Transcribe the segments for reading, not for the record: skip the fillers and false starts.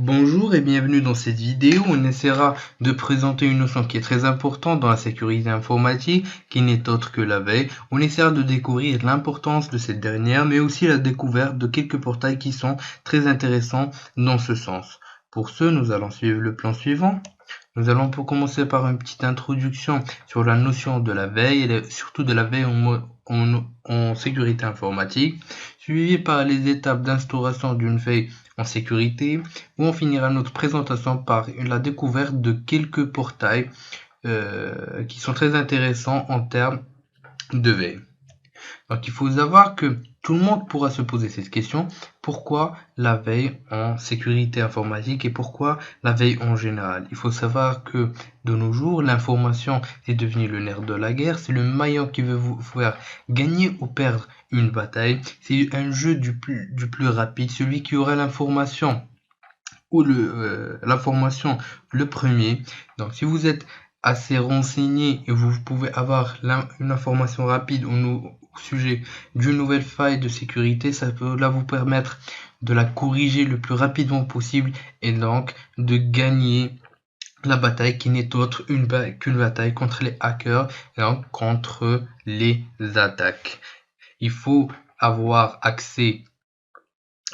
Bonjour et bienvenue dans cette vidéo. On essaiera de présenter une notion qui est très importante dans la sécurité informatique, qui n'est autre que la veille. On essaiera de découvrir l'importance de cette dernière, mais aussi la découverte de quelques portails qui sont très intéressants dans ce sens. Pour ce, nous allons suivre le plan suivant. Nous allons pour commencer par une petite introduction sur la notion de la veille et surtout de la veille en sécurité informatique, suivi par les étapes d'instauration d'une veille en sécurité, où on finira notre présentation par la découverte de quelques portails qui sont très intéressants en termes de veille. Donc il faut savoir que tout le monde pourra se poser cette question, pourquoi la veille en sécurité informatique et pourquoi la veille en général? Il faut savoir que de nos jours, l'information est devenue le nerf de la guerre, c'est le maillon qui veut vous faire gagner ou perdre une bataille, c'est un jeu du plus rapide, celui qui aura l'information ou l'information le premier. Donc si vous êtes assez renseigné et vous pouvez avoir une information rapide au sujet d'une nouvelle faille de sécurité, ça peut là vous permettre de la corriger le plus rapidement possible et donc de gagner la bataille qui n'est autre qu'une bataille contre les hackers et donc contre les attaques. Il faut avoir accès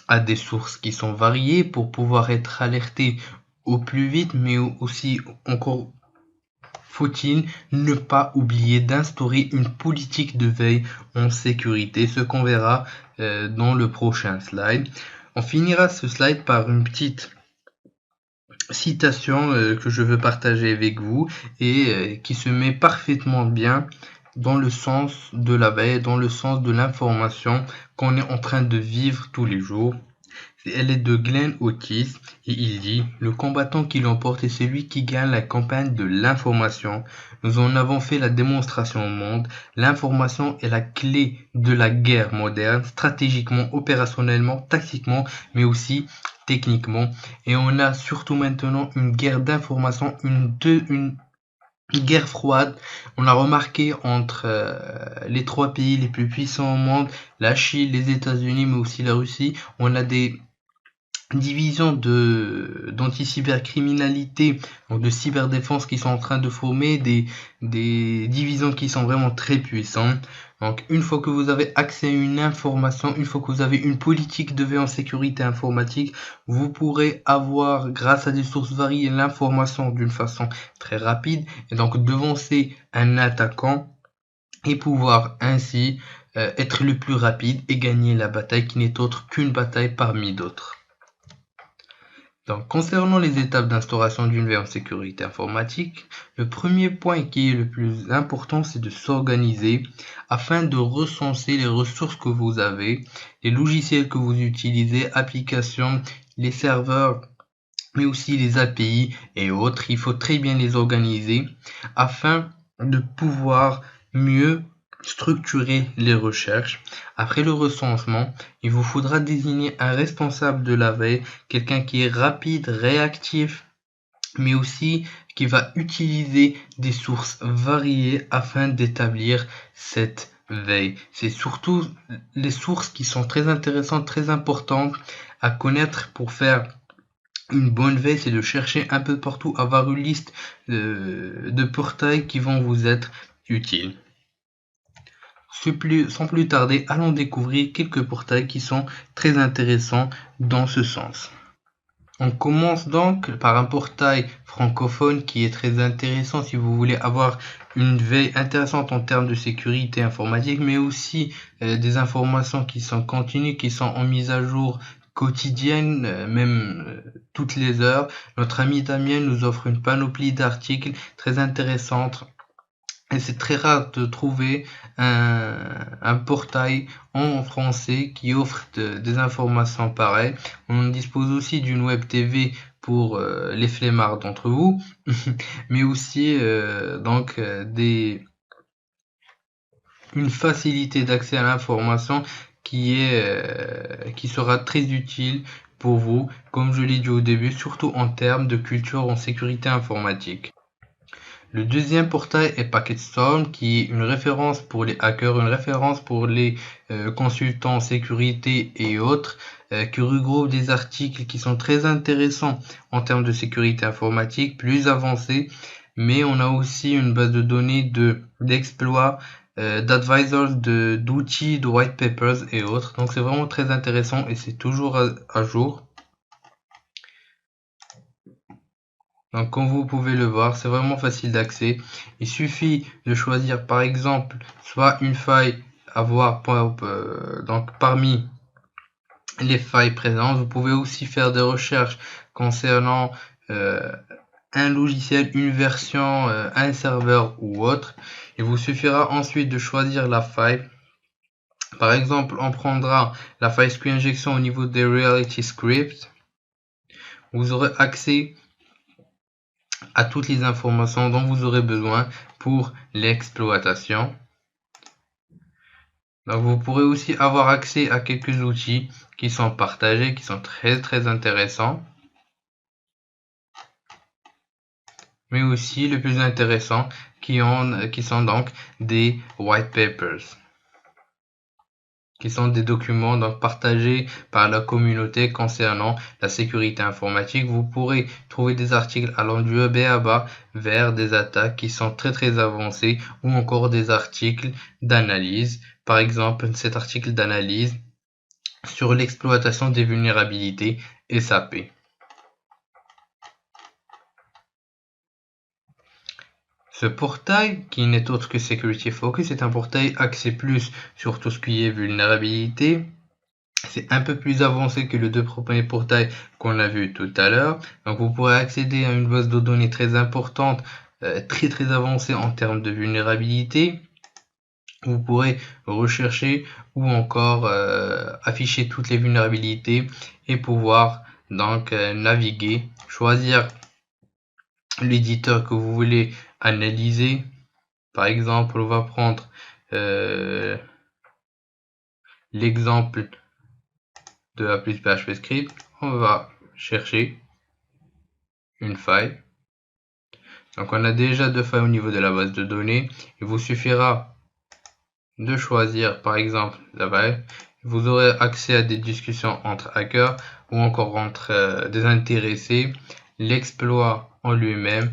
à des sources qui sont variées pour pouvoir être alerté au plus vite, mais aussi encore faut-il ne pas oublier d'instaurer une politique de veille en sécurité, ce qu'on verra dans le prochain slide. On finira ce slide par une petite citation que je veux partager avec vous et qui se met parfaitement bien dans le sens de la veille, dans le sens de l'information qu'on est en train de vivre tous les jours. Elle est de Glenn Otis et il dit: le combattant qui l'emporte est celui qui gagne la campagne de l'information. Nous en avons fait la démonstration au monde. L'information est la clé de la guerre moderne, stratégiquement, opérationnellement, tactiquement, mais aussi techniquement. Et on a surtout maintenant une guerre d'information, une guerre froide. On l'a remarqué entre les trois pays les plus puissants au monde, la Chine, les États-Unis, mais aussi la Russie. On a des divisions d'anti-cybercriminalité, donc de cyberdéfense qui sont en train de former des divisions qui sont vraiment très puissantes. Donc une fois que vous avez accès à une information, une fois que vous avez une politique de veille en sécurité informatique, vous pourrez avoir, grâce à des sources variées, l'information d'une façon très rapide et donc devancer un attaquant et pouvoir ainsi être le plus rapide et gagner la bataille qui n'est autre qu'une bataille parmi d'autres. Donc, concernant les étapes d'instauration d'une veille en sécurité informatique, le premier point qui est le plus important, c'est de s'organiser afin de recenser les ressources que vous avez, les logiciels que vous utilisez, applications, les serveurs, mais aussi les API et autres. Il faut très bien les organiser afin de pouvoir mieux structurer les recherches. Après le recensement, il vous faudra désigner un responsable de la veille, quelqu'un qui est rapide, réactif, mais aussi qui va utiliser des sources variées afin d'établir cette veille. C'est surtout les sources qui sont très intéressantes, très importantes à connaître pour faire une bonne veille, c'est de chercher un peu partout, avoir une liste de portails qui vont vous être utiles. Sans plus tarder, allons découvrir quelques portails qui sont très intéressants dans ce sens. On commence donc par un portail francophone qui est très intéressant si vous voulez avoir une veille intéressante en termes de sécurité informatique, mais aussi des informations qui sont continues, qui sont en mise à jour quotidienne, même toutes les heures. Notre ami Damien nous offre une panoplie d'articles très intéressantes. Et c'est très rare de trouver un portail en français qui offre des informations pareilles. On dispose aussi d'une web TV pour les flemmards d'entre vous, mais aussi une facilité d'accès à l'information qui sera très utile pour vous, comme je l'ai dit au début, surtout en termes de culture en sécurité informatique. Le deuxième portail est PacketStorm, qui est une référence pour les hackers, une référence pour les consultants en sécurité et autres, qui regroupe des articles qui sont très intéressants en termes de sécurité informatique, plus avancés, mais on a aussi une base de données d'exploits, d'advisors, d'outils, de white papers et autres. Donc c'est vraiment très intéressant et c'est toujours à jour. Donc comme vous pouvez le voir, c'est vraiment facile d'accès. Il suffit de choisir par exemple soit une faille à voir donc parmi les failles présentes. Vous pouvez aussi faire des recherches concernant un logiciel, une version, un serveur ou autre. Il vous suffira ensuite de choisir la faille. Par exemple, on prendra la faille Screen Injection au niveau des Reality Scripts. Vous aurez accès à toutes les informations dont vous aurez besoin pour l'exploitation. Donc vous pourrez aussi avoir accès à quelques outils qui sont partagés, qui sont très intéressants. Mais aussi le plus intéressant qui sont donc des white papers, qui sont des documents donc partagés par la communauté concernant la sécurité informatique. Vous pourrez trouver des articles allant du B.A.B.A. vers des attaques qui sont très avancées, ou encore des articles d'analyse. Par exemple, cet article d'analyse sur l'exploitation des vulnérabilités SAP. Ce portail, qui n'est autre que Security Focus, est un portail axé plus sur tout ce qui est vulnérabilité. C'est un peu plus avancé que les deux premiers portails qu'on a vu tout à l'heure. Donc vous pourrez accéder à une base de données très importante, très avancée en termes de vulnérabilité. Vous pourrez rechercher ou encore afficher toutes les vulnérabilités et pouvoir donc naviguer, choisir l'éditeur que vous voulez analyser. Par exemple, on va prendre l'exemple de A+PHP-Script. On va chercher une faille. Donc on a déjà deux failles au niveau de la base de données. Il vous suffira de choisir par exemple la faille. Vous aurez accès à des discussions entre hackers ou encore entre des intéressés, l'exploit en lui-même,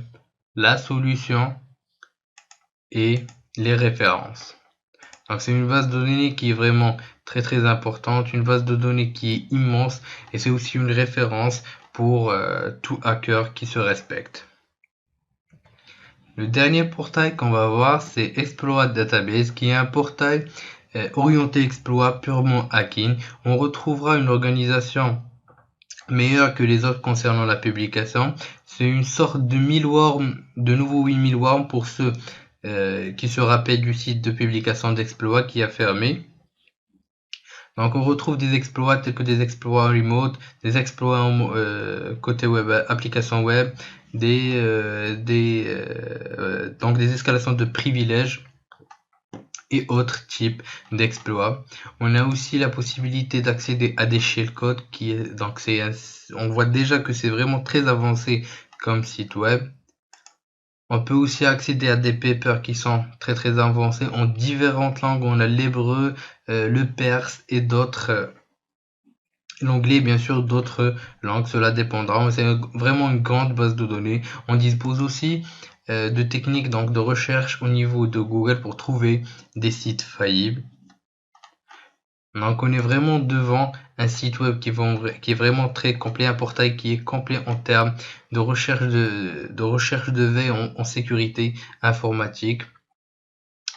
la solution et les références. Donc c'est une base de données qui est vraiment très importante, une base de données qui est immense, et c'est aussi une référence pour tout hacker qui se respecte. Le dernier portail qu'on va voir, c'est Exploit Database, qui est un portail orienté exploit purement hacking. On retrouvera une organisation meilleure que les autres concernant la publication. C'est une sorte de millworm, de nouveau millworm pour ceux qui se rappellent du site de publication d'exploits qui a fermé. Donc on retrouve des exploits tels que des exploits remote, des exploits côté web, application web, donc des escalations de privilèges et autres types d'exploits. On a aussi la possibilité d'accéder à des shellcodes on voit déjà que c'est vraiment très avancé comme site web. On peut aussi accéder à des papers qui sont très avancés en différentes langues. On a l'hébreu, le perse et d'autres, l'anglais bien sûr, d'autres langues, cela dépendra. C'est vraiment une grande base de données. On dispose aussi de techniques donc de recherche au niveau de Google pour trouver des sites faillibles. Donc on est vraiment devant un site web qui est vraiment très complet, un portail qui est complet en termes de recherche de veille en sécurité informatique.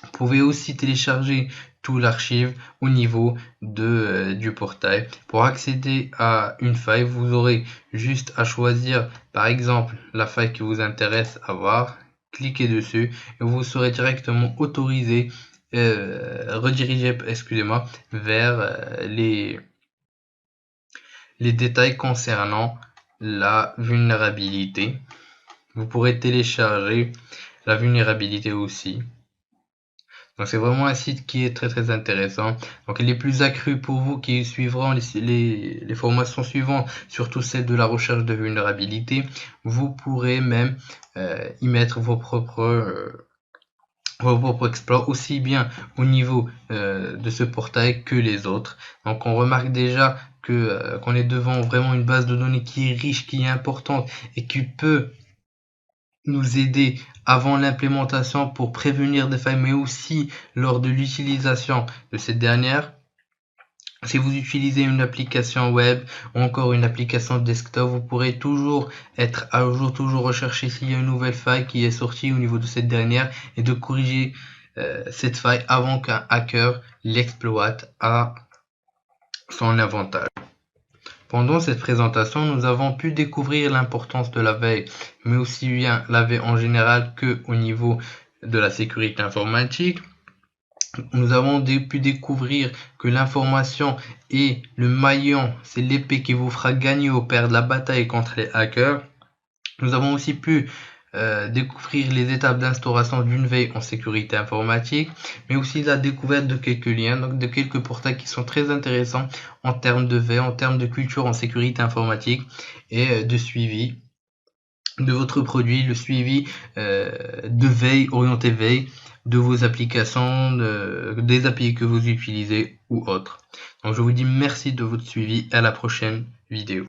Vous pouvez aussi télécharger tout l'archive au niveau du portail. Pour accéder à une faille, vous aurez juste à choisir par exemple la faille qui vous intéresse à voir, cliquez dessus et vous serez directement autorisé, redirigé vers les détails concernant la vulnérabilité. Vous pourrez télécharger la vulnérabilité aussi. Donc c'est vraiment un site qui est très intéressant. Donc les plus accrus pour vous qui suivront les formations suivantes, surtout celle de la recherche de vulnérabilité, vous pourrez même y mettre vos propres exploits, aussi bien au niveau de ce portail que les autres. Donc on remarque déjà que qu'on est devant vraiment une base de données qui est riche, qui est importante et qui peut nous aider avant l'implémentation pour prévenir des failles, mais aussi lors de l'utilisation de cette dernière. Si vous utilisez une application web ou encore une application desktop, vous pourrez toujours être à jour, toujours rechercher s'il y a une nouvelle faille qui est sortie au niveau de cette dernière et de corriger cette faille avant qu'un hacker l'exploite à son avantage. Pendant cette présentation, nous avons pu découvrir l'importance de la veille, mais aussi bien la veille en général que au niveau de la sécurité informatique. Nous avons pu découvrir que l'information est le maillon, c'est l'épée qui vous fera gagner ou perdre la bataille contre les hackers. Nous avons aussi pu découvrir les étapes d'instauration d'une veille en sécurité informatique, mais aussi la découverte de quelques liens, donc de quelques portails qui sont très intéressants en termes de veille, en termes de culture en sécurité informatique et de suivi de votre produit, le suivi de veille, orienté veille, de vos applications, des API que vous utilisez ou autres. Donc je vous dis merci de votre suivi, à la prochaine vidéo.